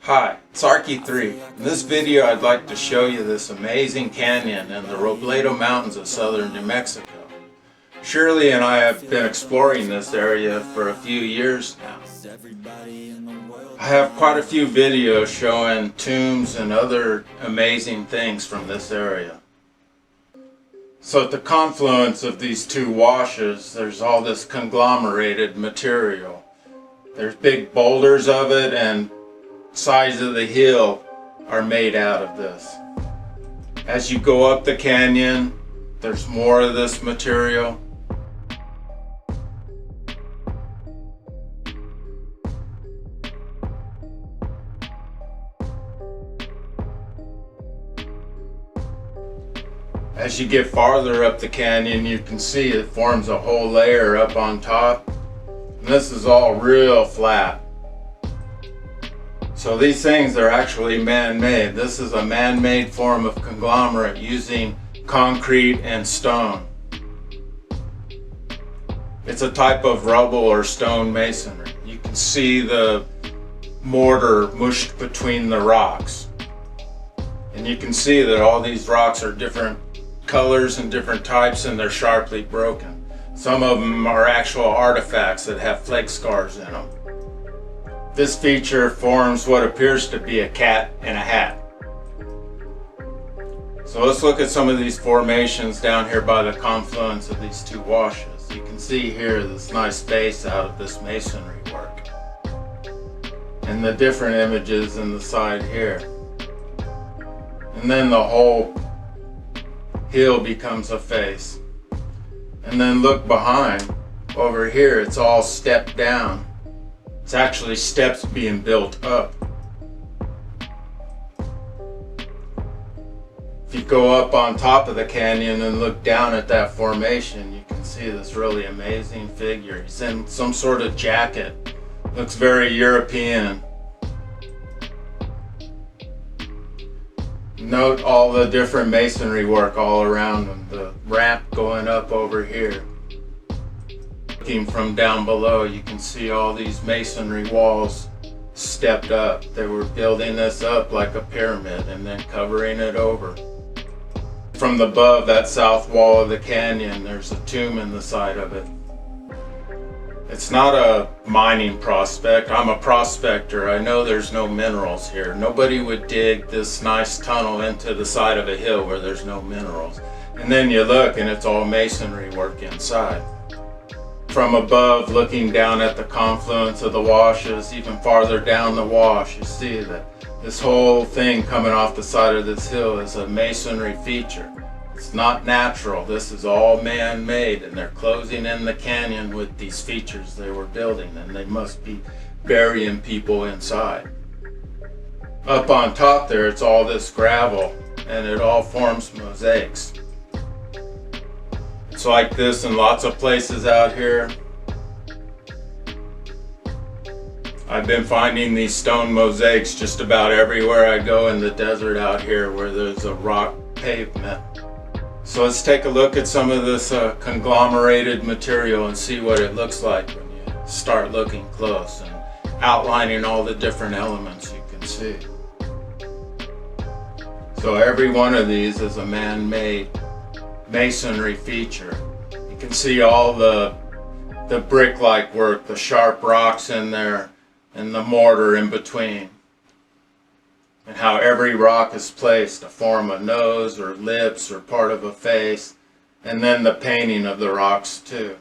Hi, it's Archie3. In this video I'd like to show you this amazing canyon in the Robledo Mountains of southern New Mexico. Shirley and I have been exploring this area for a few years now. I have quite a few videos showing tombs and other amazing things from this area. So at the confluence of these two washes, there's all this conglomerated material. There's big boulders of it, and sides of the hill are made out of this. As you go up the canyon, there's more of this material. As you get farther up the canyon, you can see it forms a whole layer up on top. And this is all real flat. So these things are actually man-made. This is a man-made form of conglomerate using concrete and stone. It's a type of rubble or stone masonry. You can see the mortar mushed between the rocks. And you can see that all these rocks are different colors and different types, and they're sharply broken. Some of them are actual artifacts that have flake scars in them. This feature forms what appears to be a cat in a hat. So let's look at some of these formations down here by the confluence of these two washes. You can see here this nice base out of this masonry work, and the different images in the side here. And then the whole hill becomes a face. And then look behind. Over here it's all stepped down. It's actually steps being built up. If you go up on top of the canyon and look down at that formation, you can see this really amazing figure. He's in some sort of jacket. Looks very European. Note all the different masonry work all around him. The ramp going up over here. Looking from down below, you can see all these masonry walls stepped up. They were building this up like a pyramid and then covering it over. From above that south wall of the canyon, there's a tomb in the side of it. It's not a mining prospect. I'm a prospector. I know there's no minerals here. Nobody would dig this nice tunnel into the side of a hill where there's no minerals. And then you look and it's all masonry work inside. From above, looking down at the confluence of the washes, even farther down the wash, you see that this whole thing coming off the side of this hill is a masonry feature. It's not natural. This is all man-made, and they're closing in the canyon with these features they were building, and they must be burying people inside. Up on top there, it's all this gravel, and it all forms mosaics. It's like this in lots of places out here. I've been finding these stone mosaics just about everywhere I go in the desert out here where there's a rock pavement. So let's take a look at some of this conglomerated material and see what it looks like when you start looking close and outlining all the different elements you can see. So every one of these is a man-made masonry feature. You can see all the brick-like work, the sharp rocks in there, and the mortar in between, and how every rock is placed to form a nose or lips or part of a face, and then the painting of the rocks too.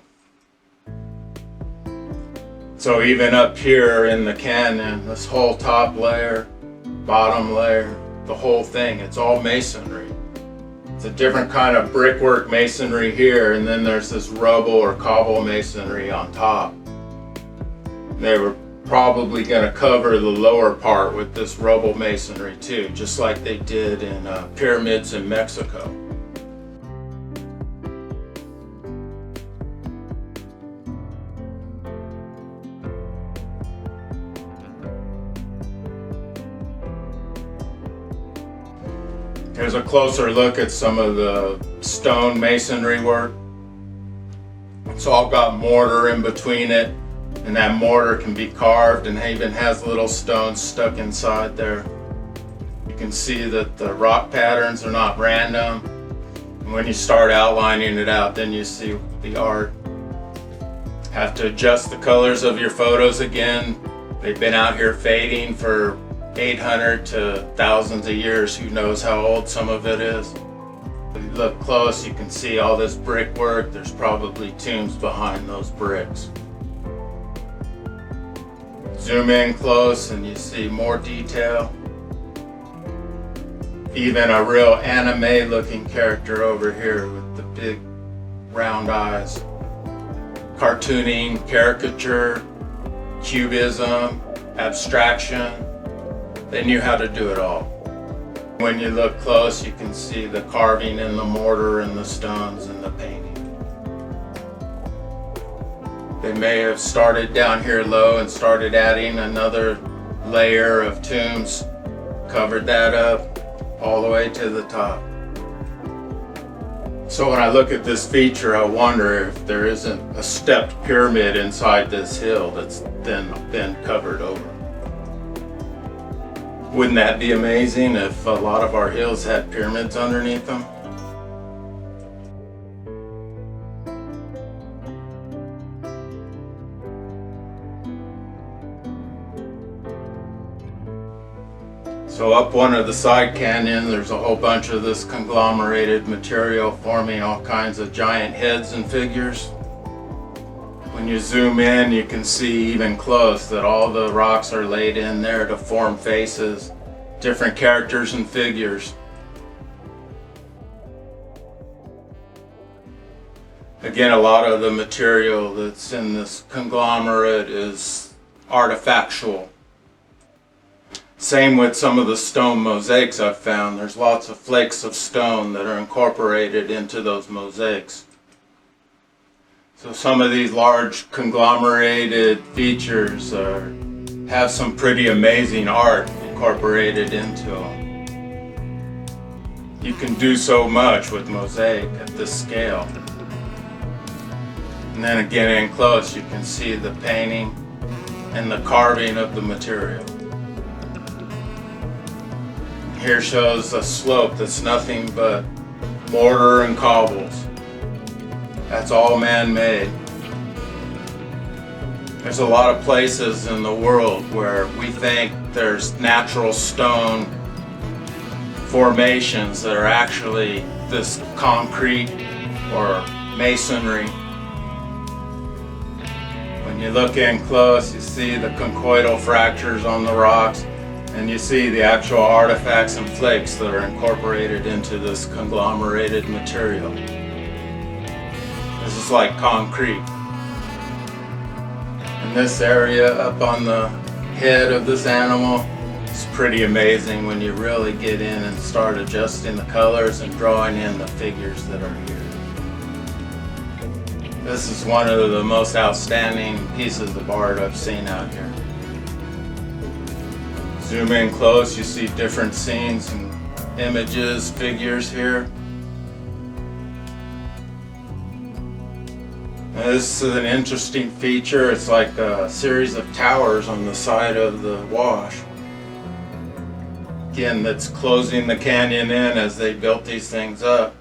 So even up here in the canyon, this whole top layer, bottom layer, the whole thing, it's all masonry. It's a different kind of brickwork masonry here, and then there's this rubble or cobble masonry on top. They were probably going to cover the lower part with this rubble masonry too, just like they did in pyramids in Mexico. Here's a closer look at some of the stone masonry work. It's all got mortar in between it, And that mortar can be carved and even has little stones stuck inside there. You can see that the rock patterns are not random. And when you start outlining it out, then you see the art. Have to adjust the colors of your photos again. They've been out here fading for 800 to thousands of years. Who knows how old some of it is. If you look close, you can see all this brickwork. There's probably tombs behind those bricks. Zoom in close and you see more detail. Even a real anime looking character over here with the big round eyes. Cartooning, caricature, cubism, abstraction. They knew how to do it all. When you look close, you can see the carving in the mortar and the stones and the painting. They may have started down here low and started adding another layer of tombs, covered that up all the way to the top. So when I look at this feature, I wonder if there isn't a stepped pyramid inside this hill that's then been covered over. Wouldn't that be amazing if a lot of our hills had pyramids underneath them? So up one of the side canyons, there's a whole bunch of this conglomerated material forming all kinds of giant heads and figures. When you zoom in, you can see even close that all the rocks are laid in there to form faces, different characters and figures. Again, a lot of the material that's in this conglomerate is artifactual. Same with some of the stone mosaics I've found. There's lots of flakes of stone that are incorporated into those mosaics. So some of these large conglomerated features have some pretty amazing art incorporated into them. You can do so much with mosaic at this scale. And then again in close, you can see the painting and the carving of the material. Here shows a slope that's nothing but mortar and cobbles. That's all man-made. There's a lot of places in the world where we think there's natural stone formations that are actually this concrete or masonry. When you look in close, you see the conchoidal fractures on the rocks. And you see the actual artifacts and flakes that are incorporated into this conglomerated material. This is like concrete. And this area up on the head of this animal is pretty amazing when you really get in and start adjusting the colors and drawing in the figures that are here. This is one of the most outstanding pieces of art I've seen out here. Zoom in close, you see different scenes and images, figures here. Now, this is an interesting feature. It's like a series of towers on the side of the wash. Again, that's closing the canyon in as they built these things up.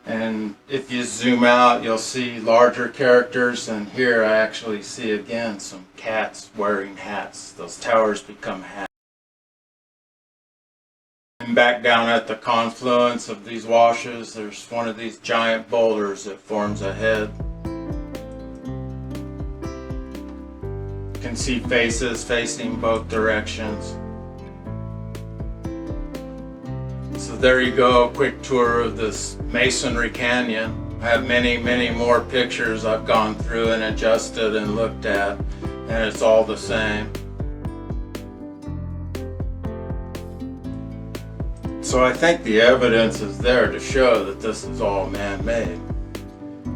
And if you zoom out, you'll see larger characters, and here I actually see again some cats wearing hats. Those towers become hats. And back down at the confluence of these washes, there's one of these giant boulders that forms a head. You can see faces facing both directions. So there you go, a quick tour of this Masonry Canyon. I have many, many more pictures I've gone through and adjusted and looked at, and it's all the same. So I think the evidence is there to show that this is all man-made.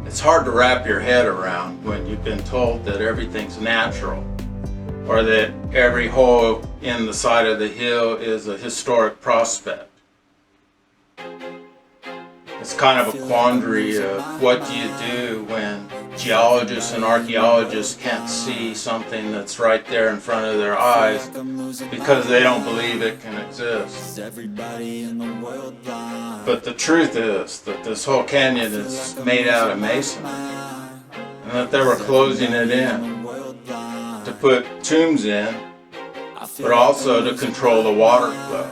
It's hard to wrap your head around when you've been told that everything's natural, or that every hole in the side of the hill is a historic prospect. It's kind of a quandary of what do you do when geologists and archaeologists can't see something that's right there in front of their eyes because they don't believe it can exist. But the truth is that this whole canyon is made out of masonry, and that they were closing it in to put tombs in, but also to control the water flow.